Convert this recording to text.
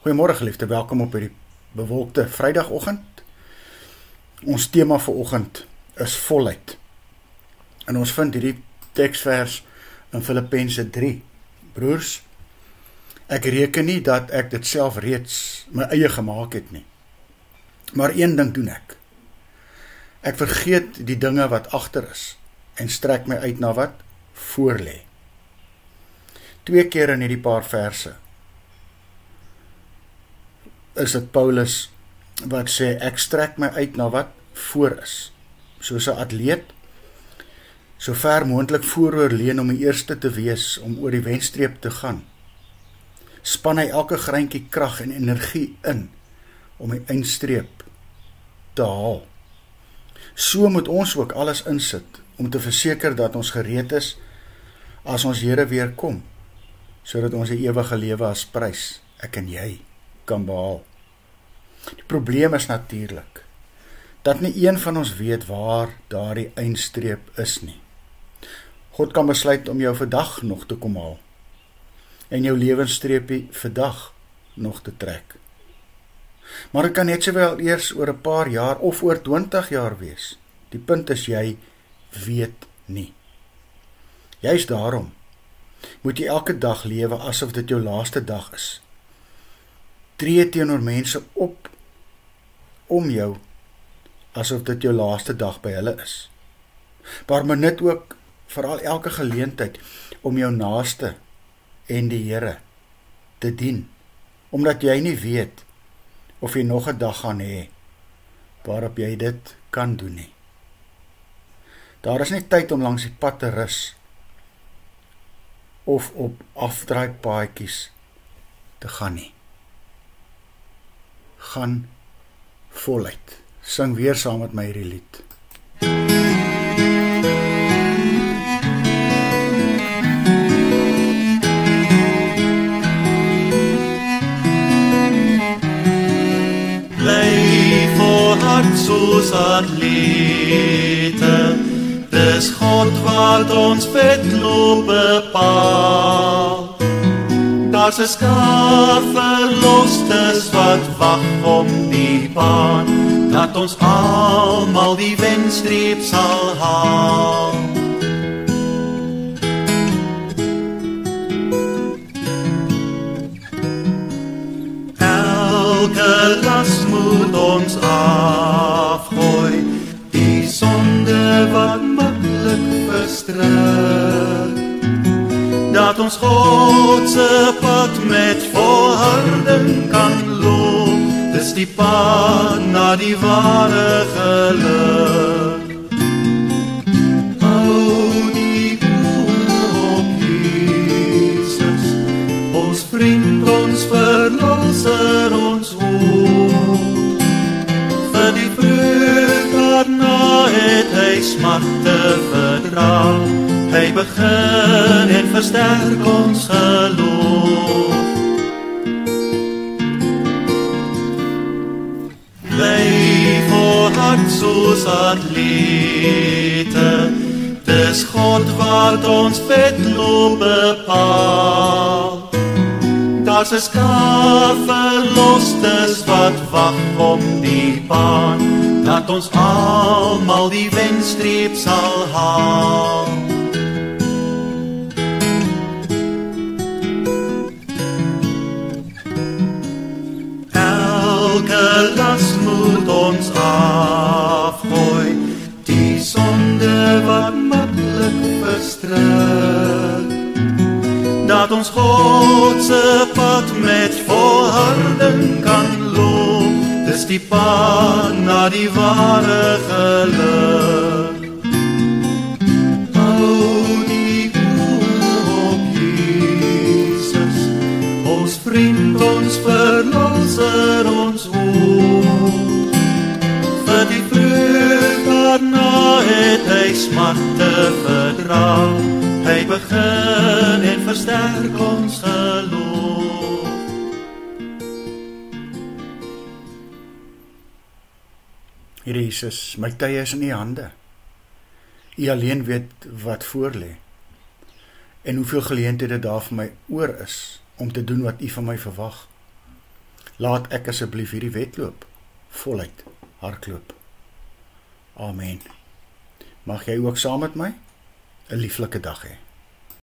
Goeiemôre geliefde, welkom op hierdie bewolkte Vrydagoggend. Ons tema vir oggend is volheid. En ons vind hierdie teksvers in Filippense 3. Broers, ek reken nie dat ek dit self reeds my eie gemaak het nie. Maar een ding doen ek. Ek vergeet die dinge wat agter is en strek my uit na wat voor lê. 2 keer in hierdie paar verse is dit Paulus wat sê, ek strek my uit na wat voor is. Soos 'n atleet, so ver moontlik vooroor leun om die eerste te wees, om oor die wenstreep te gaan. Span hy elke greintjie krag en energie in, om die eindstreep te haal. So moet ons ook alles insit, om te verseker dat ons gereed is, as ons Here weer kom, sodat ons die ewige lewe as prys, ek en jy, kan behaal. Die probleem is natuurlik, dat nie een van ons weet waar daardie eindstreep is nie. God kan besluit om jou vandag nog te kom haal, en jou lewensstreepie vandag nog te trek. Maar dit kan net sowel eers oor 'n paar jaar of oor 20 jaar wees. Die punt is jy weet nie. Juist daarom moet jy elke dag lewe asof dit jou laaste dag is. Tree teenoor mense op om jou asof dit jou laaste dag by hulle is. Maar benut ook veral elke geleentheid om jou naaste en die Here te dien, omdat jy nie weet of jy nog 'n dag gaan hê waarop jy dit kan doen nie. Daar is nie tyd om langs die pad te rus of op afdraaipaadjies te gaan nie. Gaan voluit. Sing weer saam met my hierdie lied. Bly volhard soos atlete, dis God wat ons wedloop bepaal. Daar's 'n skaar verlostes wat wag om die baan, dat ons almal die wenstreep sal haal. Elke las moet ons afgooi, die sonde wat maklik verstrik, dat ons God se pad met volharding kan loop, dis die pad na die ware geluk. Hou die oë op Jesus, ons vriend, ons verlosser, ons hoop. Vir die vreugd daarna het hy smarte verdra, hy begin en versterk ons geloof. Bly volhard soos atlete, dis God wat ons wedloop bepaal. Daar's 'n skaar verlostes wat wag om die baan, dat ons almal die wenstreep sal haal. Elke las moet ons afgooi, die sonde wat maklik verstrik, dat ons God se pad met volharding kan loop, dis die pad na die ware geluk. Hou die oë op Jesus, ons vriend, ons verlosser, ons hoop. Vir die vreugd daarna het hy smarte verdra, hy begin en versterk ons geloof. Here Jesus, my tye is in U hande. U alleen weet wat voor lê en hoeveel geleenthede daar vir my oor is om te doen wat U van my verwag. Laat ek asseblief hierdie wedloop voluit hardloop. Amen. Mag jy ook saam met my 'n lieflike dag hê.